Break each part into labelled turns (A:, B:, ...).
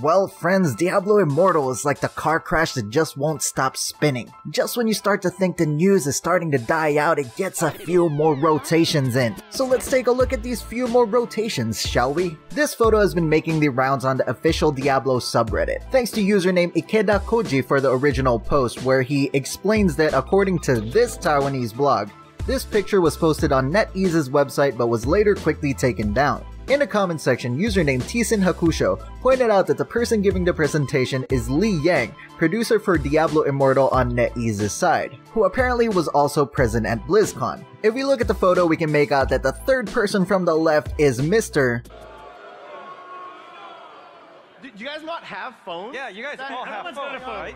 A: Well friends, Diablo Immortal is like the car crash that just won't stop spinning. Just when you start to think the news is starting to die out, it gets a few more rotations in. So let's take a look at these few more rotations, shall we? This photo has been making the rounds on the official Diablo subreddit, thanks to username Ikeda Koji for the original post, where he explains that according to this Taiwanese blog, this picture was posted on Netease's website but was later quickly taken down. In the comment section, username Tisin Hakusho pointed out that the person giving the presentation is Li Yang, producer for Diablo Immortal on Netease's side, who apparently was also present at Blizzcon. If we look at the photo, we can make out that the third person from the left is Mr.
B: Do you guys not have phones?
C: Yeah, you guys all have phones, right?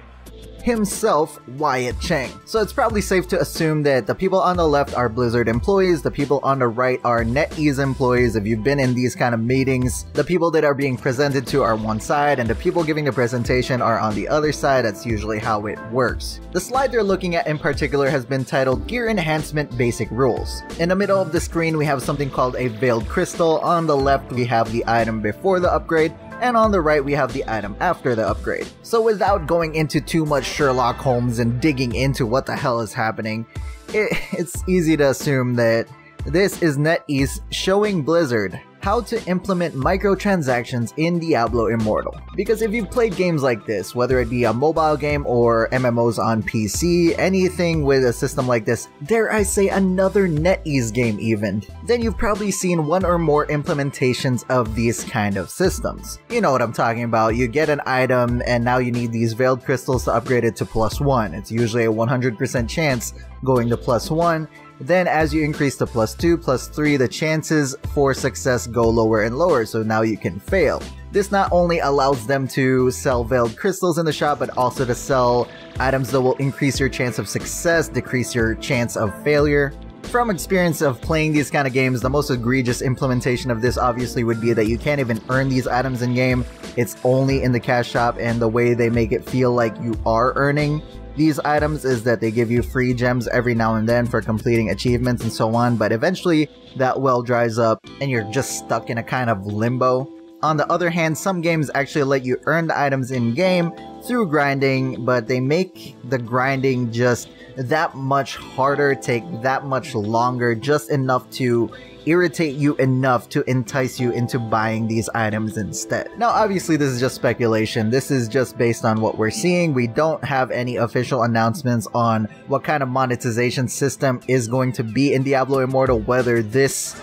A: Himself, Wyatt Cheng. So it's probably safe to assume that the people on the left are Blizzard employees, the people on the right are NetEase employees. If you've been in these kind of meetings, the people that are being presented to are one side and the people giving the presentation are on the other side. That's usually how it works. The slide they're looking at in particular has been titled Gear Enhancement Basic Rules. In the middle of the screen we have something called a Veiled Crystal. On the left we have the item before the upgrade, and on the right we have the item after the upgrade. So without going into too much Sherlock Holmes and digging into what the hell is happening, it's easy to assume that this is NetEase showing Blizzard how to implement microtransactions in Diablo Immortal. Because if you've played games like this, whether it be a mobile game or MMOs on PC, anything with a system like this, dare I say another NetEase game even, then you've probably seen one or more implementations of these kind of systems. You know what I'm talking about. You get an item and now you need these Veiled Crystals to upgrade it to +1. It's usually a 100% chance going to +1. Then as you increase to +2, +3, the chances for success go lower and lower, so now you can fail. This not only allows them to sell Veiled Crystals in the shop, but also to sell items that will increase your chance of success, decrease your chance of failure. From experience of playing these kind of games, the most egregious implementation of this obviously would be that you can't even earn these items in game. It's only in the cash shop, and the way they make it feel like you are earning these items is that they give you free gems every now and then for completing achievements and so on, but eventually that well dries up and you're just stuck in a kind of limbo. On the other hand, some games actually let you earn the items in-game through grinding, but they make the grinding just that much harder, take that much longer, just enough to irritate you enough to entice you into buying these items instead. Now obviously this is just speculation, this is just based on what we're seeing. We don't have any official announcements on what kind of monetization system is going to be in Diablo Immortal, whether this,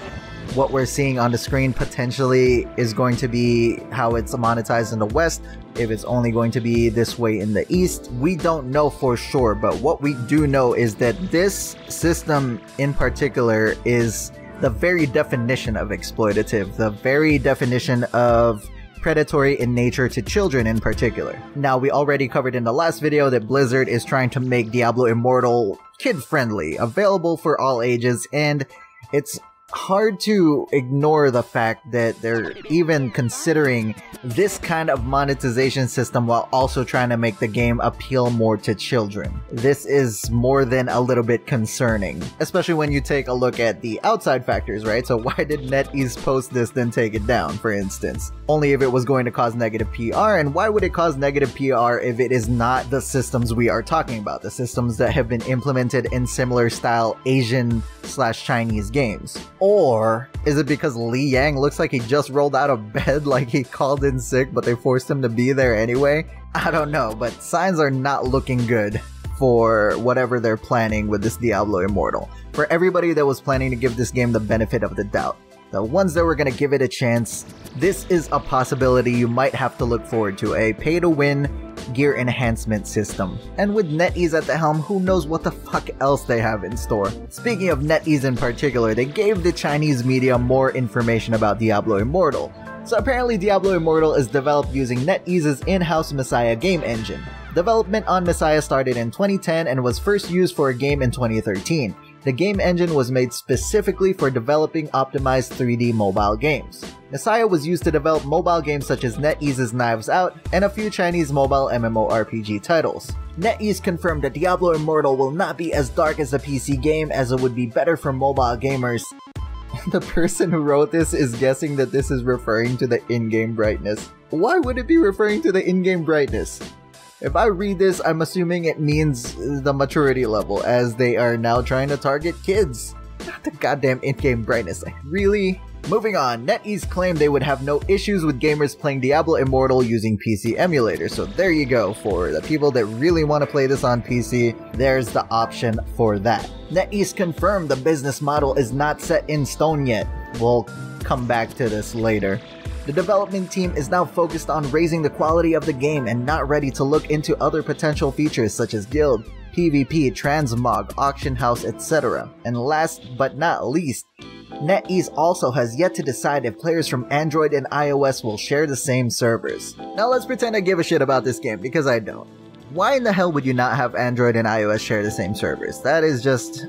A: what we're seeing on the screen, potentially is going to be how it's monetized in the West, if it's only going to be this way in the East. We don't know for sure, but what we do know is that this system in particular is the very definition of exploitative, the very definition of predatory in nature to children in particular. Now, we already covered in the last video that Blizzard is trying to make Diablo Immortal kid-friendly, available for all ages, and it's hard to ignore the fact that they're even considering this kind of monetization system while also trying to make the game appeal more to children. This is more than a little bit concerning, especially when you take a look at the outside factors, right? So why did NetEase post this then take it down, for instance? Only if it was going to cause negative PR, and why would it cause negative PR if it is not the systems we are talking about, the systems that have been implemented in similar style Asian/Chinese games? Or is it because Li Yang looks like he just rolled out of bed, like he called in sick but they forced him to be there anyway? I don't know, but signs are not looking good for whatever they're planning with this Diablo Immortal. For everybody that was planning to give this game the benefit of the doubt, the ones that were going to give it a chance, this is a possibility you might have to look forward to, a pay-to-win gear enhancement system. And with NetEase at the helm, who knows what the fuck else they have in store. Speaking of NetEase in particular, they gave the Chinese media more information about Diablo Immortal. So apparently Diablo Immortal is developed using NetEase's in-house Messiah game engine. Development on Messiah started in 2010 and was first used for a game in 2013. The game engine was made specifically for developing optimized 3D mobile games. Messiah was used to develop mobile games such as NetEase's Knives Out and a few Chinese mobile MMORPG titles. NetEase confirmed that Diablo Immortal will not be as dark as a PC game, as it would be better for mobile gamers. The person who wrote this is guessing that this is referring to the in-game brightness. why would it be referring to the in-game brightness? If I read this, I'm assuming it means the maturity level, as they are now trying to target kids. Not the goddamn in-game brightness. Really? Moving on, Netease claimed they would have no issues with gamers playing Diablo Immortal using PC emulators, so there you go. For the people that really want to play this on PC, there's the option for that. Netease confirmed the business model is not set in stone yet. We'll come back to this later. The development team is now focused on raising the quality of the game and not ready to look into other potential features such as guild, PvP, transmog, auction house, etc. And last but not least, Netease also has yet to decide if players from Android and iOS will share the same servers. Now let's pretend I give a shit about this game, because I don't. Why in the hell would you not have Android and iOS share the same servers? That is just...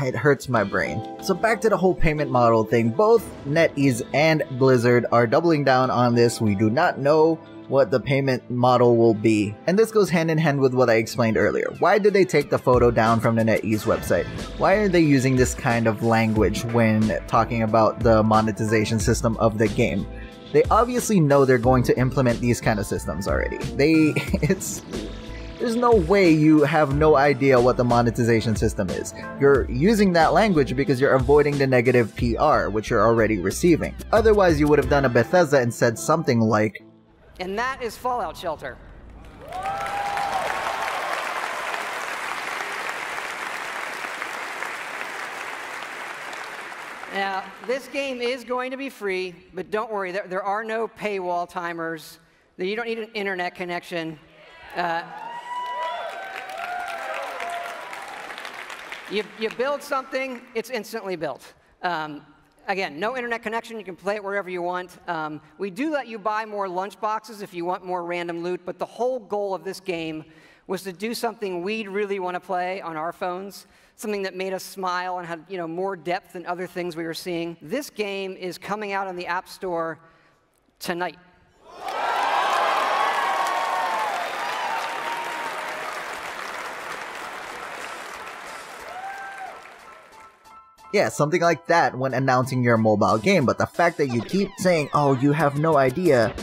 A: it hurts my brain. So back to the whole payment model thing. Both Netease and Blizzard are doubling down on this. We do not know what the payment model will be. And this goes hand in hand with what I explained earlier. Why did they take the photo down from the Netease website? Why are they using this kind of language when talking about the monetization system of the game? They obviously know they're going to implement these kind of systems already. There's no way you have no idea what the monetization system is. You're using that language because you're avoiding the negative PR, which you're already receiving. Otherwise, you would have done a Bethesda and said something like,
D: and that is Fallout Shelter. Now, this game is going to be free, but don't worry, there are no paywall timers. You don't need an internet connection. You build something, it's instantly built. Again, no internet connection, you can play it wherever you want. We do let you buy more lunch boxes if you want more random loot, but the whole goal of this game was to do something we'd really want to play on our phones, something that made us smile and had, more depth than other things we were seeing. This game is coming out on the App Store tonight.
A: yeah, something like that when announcing your mobile game, but the fact that you keep saying, oh, you have no idea,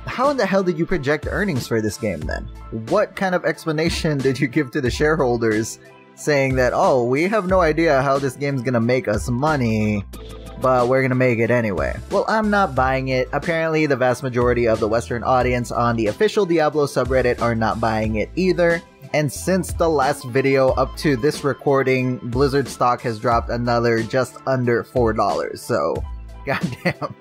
A: how in the hell did you project earnings for this game then? What kind of explanation did you give to the shareholders saying that, oh, we have no idea how this game's gonna make us money, but we're gonna make it anyway? Well, I'm not buying it. Apparently, the vast majority of the Western audience on the official Diablo subreddit are not buying it either. And since the last video up to this recording, Blizzard stock has dropped another just under $4, so goddamn,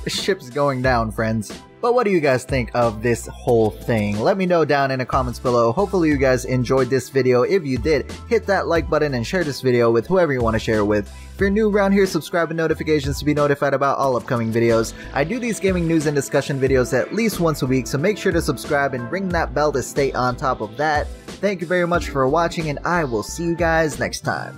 A: the ship's going down, friends. But what do you guys think of this whole thing? Let me know down in the comments below. Hopefully you guys enjoyed this video. If you did, hit that like button and share this video with whoever you want to share with. If you're new around here, subscribe and notifications to be notified about all upcoming videos. I do these gaming news and discussion videos at least once a week, so make sure to subscribe and ring that bell to stay on top of that. Thank you very much for watching, and I will see you guys next time.